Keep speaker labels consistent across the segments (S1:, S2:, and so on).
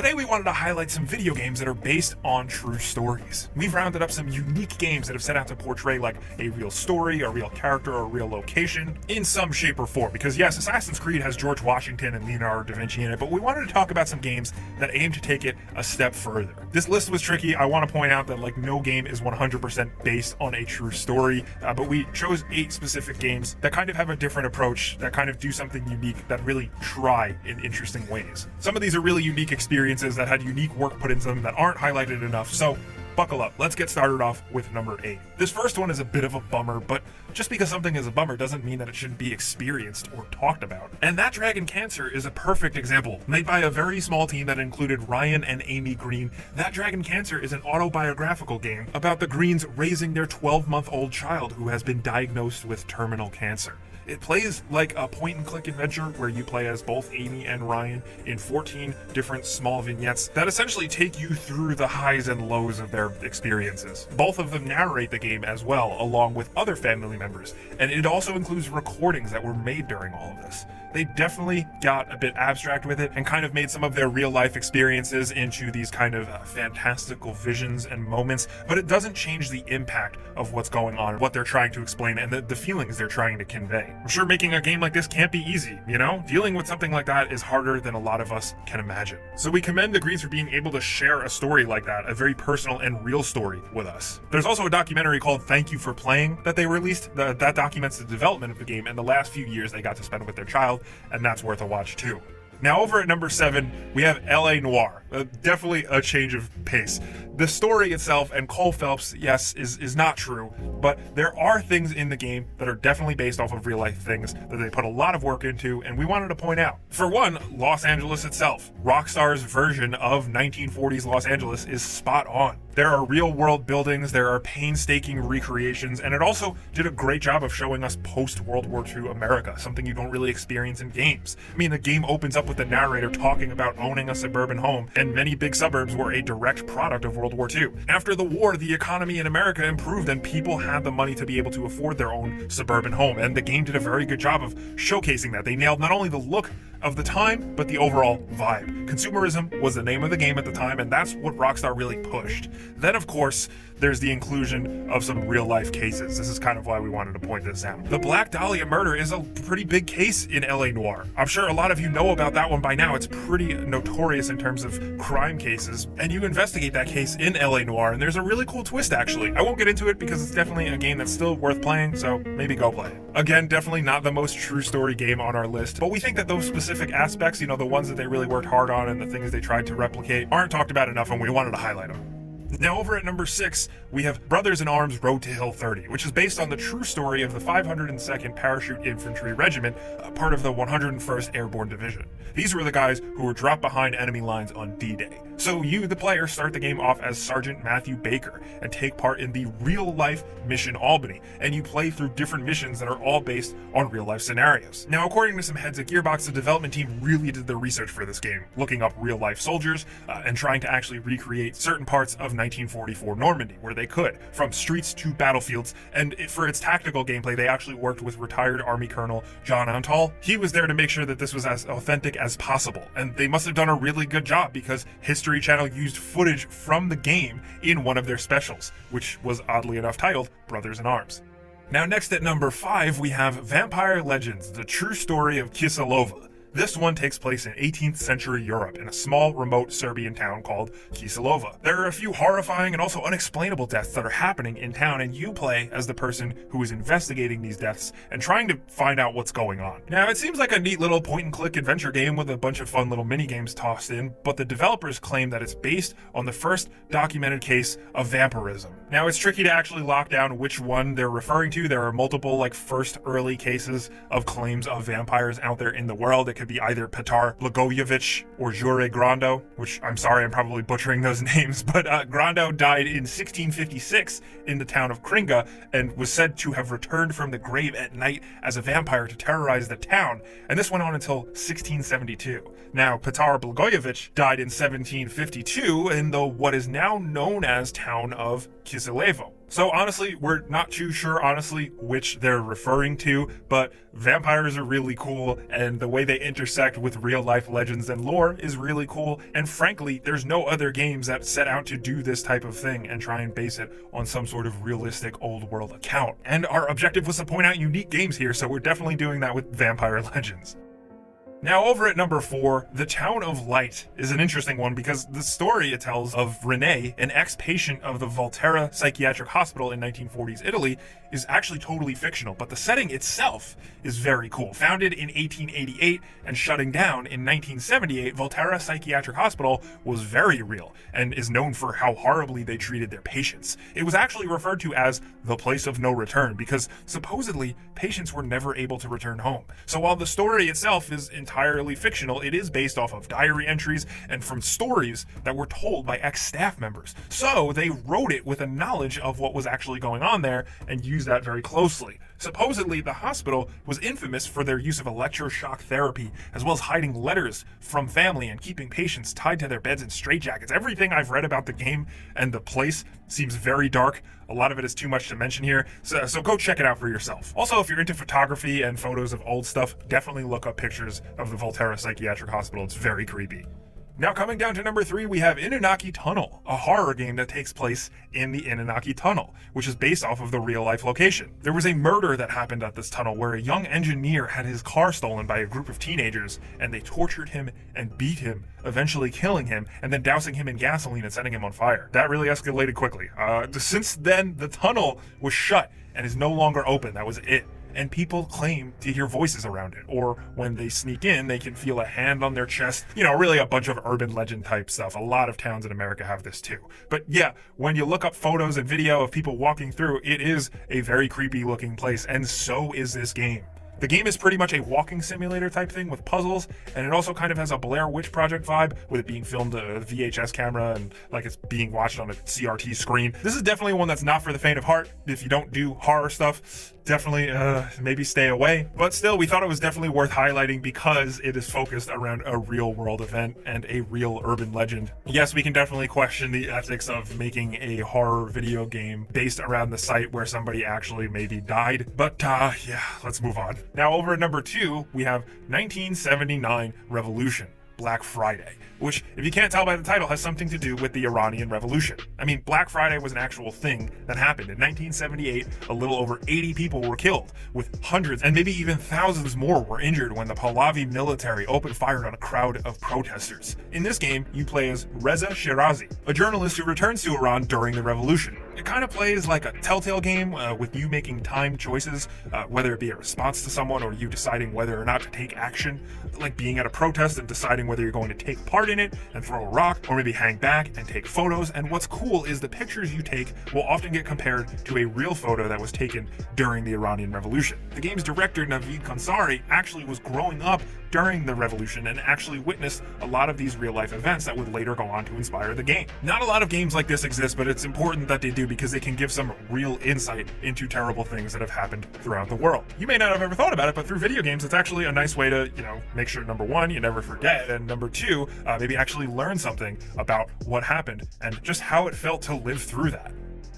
S1: Today we wanted to highlight some video games that are based on true stories. We've rounded up some unique games that have set out to portray like a real story, a real character, or a real location in some shape or form. Because yes, Assassin's Creed has George Washington and Leonardo da Vinci in it, but we wanted to talk about some games that aim to take it a step further. This list was tricky. I want to point out that like no game is 100% based on a true story, but we chose 8 specific games that kind of have a different approach, that kind of do something unique, that really try in interesting ways. Some of these are really unique experiences that had unique work put into them that aren't highlighted enough, so buckle up. Let's get started off with number 8. This first one is a bit of a bummer, but just because something is a bummer doesn't mean that it shouldn't be experienced or talked about. And That Dragon Cancer is a perfect example. Made by a very small team that included Ryan and Amy Green, That Dragon Cancer is an autobiographical game about the Greens raising their 12-month-old child who has been diagnosed with terminal cancer. It plays like a point-and-click adventure where you play as both Amy and Ryan in 14 different small vignettes that essentially take you through the highs and lows of their experiences. Both of them narrate the game as well, along with other family members, and it also includes recordings that were made during all of this. They definitely got a bit abstract with it and kind of made some of their real-life experiences into these kind of fantastical visions and moments, but it doesn't change the impact of what's going on, what they're trying to explain, and the feelings they're trying to convey. I'm sure making a game like this can't be easy, you know? Dealing with something like that is harder than a lot of us can imagine. So we commend the Greens for being able to share a story like that, a very personal and real story with us. There's also a documentary called Thank You for Playing that they released that documents the development of the game and the last few years they got to spend with their child, and that's worth a watch too. Now over at number 7, we have L.A. Noire. Definitely a change of pace. The story itself and Cole Phelps, yes, is not true, but there are things in the game that are definitely based off of real life things that they put a lot of work into, and we wanted to point out. For one, Los Angeles itself. Rockstar's version of 1940s Los Angeles is spot on. There are real world buildings, there are painstaking recreations, and it also did a great job of showing us post-World War II America, something you don't really experience in games. I mean, the game opens up with the narrator talking about owning a suburban home, and many big suburbs were a direct product of World War II. After the war, the economy in America improved and people had the money to be able to afford their own suburban home, and the game did a very good job of showcasing that. They nailed not only the look of the time, but the overall vibe. Consumerism was the name of the game at the time, and that's what Rockstar really pushed. Then, of course, there's the inclusion of some real-life cases. This is kind of why we wanted to point this out. The Black Dahlia murder is a pretty big case in L.A. Noire. I'm sure a lot of you know about that one by now. It's pretty notorious in terms of crime cases, and you investigate that case in L.A. Noire, and there's a really cool twist, actually. I won't get into it because it's definitely a game that's still worth playing, so maybe go play it. Again, definitely not the most true story game on our list, but we think that those specific aspects, you know, the ones that they really worked hard on and the things they tried to replicate, aren't talked about enough, and we wanted to highlight them. Now over at number 6, we have Brothers in Arms Road to Hill 30, which is based on the true story of the 502nd Parachute Infantry Regiment, part of the 101st Airborne Division. These were the guys who were dropped behind enemy lines on D-Day. So you, the player, start the game off as Sergeant Matthew Baker and take part in the real-life Mission Albany, and you play through different missions that are all based on real-life scenarios. Now, according to some heads at Gearbox, the development team really did the research for this game, looking up real-life soldiers and trying to actually recreate certain parts of 1944 Normandy, where they could, from streets to battlefields, and for its tactical gameplay, they actually worked with retired Army Colonel John Antal. He was there to make sure that this was as authentic as possible, and they must have done a really good job because History Channel used footage from the game in one of their specials, which was oddly enough titled Brothers in Arms. Now next at number 5, we have Vampire Legends, the true story of Kisilova. This one takes place in 18th century Europe in a small, remote Serbian town called Kisilova. There are a few horrifying and also unexplainable deaths that are happening in town, and you play as the person who is investigating these deaths and trying to find out what's going on. Now, it seems like a neat little point-and-click adventure game with a bunch of fun little mini-games tossed in, but the developers claim that it's based on the first documented case of vampirism. Now, it's tricky to actually lock down which one they're referring to. There are multiple, first early cases of claims of vampires out there in the world. It could be either Petar Blagojevich or Jure Grando, which I'm sorry, I'm probably butchering those names, but Grando died in 1656 in the town of Kringa and was said to have returned from the grave at night as a vampire to terrorize the town, and this went on until 1672. Now, Petar Blagojevich died in 1752 in the what is now known as town of Kisilevo. So honestly, we're not too sure honestly which they're referring to, but vampires are really cool, and the way they intersect with real life legends and lore is really cool, and frankly, there's no other games that set out to do this type of thing and try and base it on some sort of realistic old world account. And our objective was to point out unique games here, so we're definitely doing that with Vampire Legends. Now, over at number 4, The Town of Light is an interesting one because the story it tells of Renee, an ex-patient of the Volterra Psychiatric Hospital in 1940s Italy, is actually totally fictional, but the setting itself is very cool. Founded in 1888 and shutting down in 1978, Volterra Psychiatric Hospital was very real and is known for how horribly they treated their patients. It was actually referred to as the place of no return because supposedly patients were never able to return home. So while the story itself is entirely fictional, it is based off of diary entries and from stories that were told by ex-staff members. So they wrote it with a knowledge of what was actually going on there and used that very closely. Supposedly, the hospital was infamous for their use of electroshock therapy, as well as hiding letters from family and keeping patients tied to their beds in straitjackets. Everything I've read about the game and the place seems very dark. A lot of it is too much to mention here, so go check it out for yourself. Also, if you're into photography and photos of old stuff, definitely look up pictures of the Volterra Psychiatric Hospital. It's very creepy. Now coming down to number 3, we have Inunaki Tunnel, a horror game that takes place in the Inunaki Tunnel, which is based off of the real-life location. There was a murder that happened at this tunnel where a young engineer had his car stolen by a group of teenagers, and they tortured him and beat him, eventually killing him, and then dousing him in gasoline and setting him on fire. That really escalated quickly. Since then, the tunnel was shut and is no longer open. That was it. And people claim to hear voices around it, or when they sneak in, they can feel a hand on their chest. You know, really a bunch of urban legend type stuff. A lot of towns in America have this too. But yeah, when you look up photos and video of people walking through, it is a very creepy looking place, and so is this game. The game is pretty much a walking simulator type thing with puzzles, and it also kind of has a Blair Witch Project vibe with it being filmed a VHS camera and like it's being watched on a CRT screen. This is definitely one that's not for the faint of heart. If you don't do horror stuff, definitely maybe stay away. But still, we thought it was definitely worth highlighting because it is focused around a real world event and a real urban legend. Yes, we can definitely question the ethics of making a horror video game based around the site where somebody actually maybe died, but yeah, let's move on. Now over at number 2, we have 1979 Revolution, Black Friday, which, if you can't tell by the title, has something to do with the Iranian Revolution. I mean, Black Friday was an actual thing that happened. In 1978, a little over 80 people were killed, with hundreds and maybe even thousands more were injured when the Pahlavi military opened fire on a crowd of protesters. In this game, you play as Reza Shirazi, a journalist who returns to Iran during the revolution. It kind of plays like a Telltale game with you making timed choices, whether it be a response to someone or you deciding whether or not to take action, like being at a protest and deciding whether you're going to take part in it and throw a rock, or maybe hang back and take photos. And what's cool is the pictures you take will often get compared to a real photo that was taken during the Iranian Revolution. The game's director, Naveed Khansari, actually was growing up during the revolution and actually witnessed a lot of these real-life events that would later go on to inspire the game. Not a lot of games like this exist, but it's important that they do because they can give some real insight into terrible things that have happened throughout the world. You may not have ever thought about it, but through video games, it's actually a nice way to, make sure, number 1, you never forget, and number 2, maybe actually learn something about what happened and just how it felt to live through that.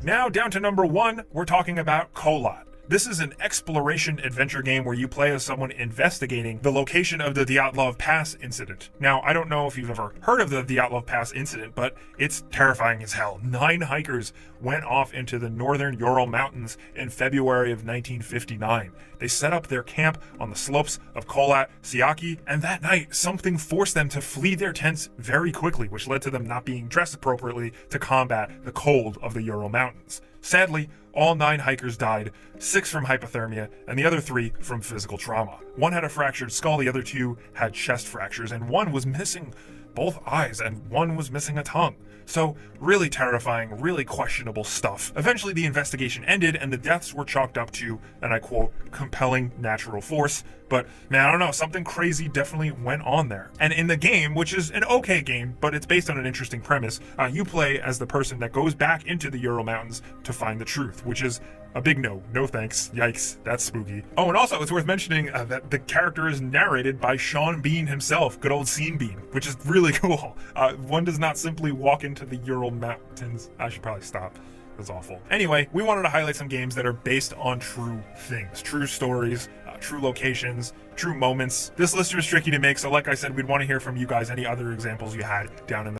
S1: Now, down to number 1, we're talking about Kholat. This is an exploration adventure game where you play as someone investigating the location of the Dyatlov Pass incident. Now, I don't know if you've ever heard of the Dyatlov Pass incident, but it's terrifying as hell. 9 hikers went off into the northern Ural Mountains in February of 1959. They set up their camp on the slopes of Kholat Syakhi, and that night, something forced them to flee their tents very quickly, which led to them not being dressed appropriately to combat the cold of the Ural Mountains. Sadly, all 9 hikers died, 6 from hypothermia, and the other 3 from physical trauma. 1 had a fractured skull, the other 2 had chest fractures, and 1 was missing both eyes, and 1 was missing a tongue. So, really terrifying, really questionable stuff. Eventually, the investigation ended, and the deaths were chalked up to, and I quote, compelling natural force. But, man, I don't know, something crazy definitely went on there. And in the game, which is an okay game, but it's based on an interesting premise, you play as the person that goes back into the Ural Mountains to find the truth, which is a big no. No thanks. Yikes. That's spooky. Oh, and also it's worth mentioning that the character is narrated by Sean Bean himself, good old Scene Bean, which is really cool. One does not simply walk into the Ural Mountains. I should probably stop. That's awful. Anyway, we wanted to highlight some games that are based on true things, true stories, true locations, true moments. This list was tricky to make, so like I said, we'd want to hear from you guys any other examples you had down in the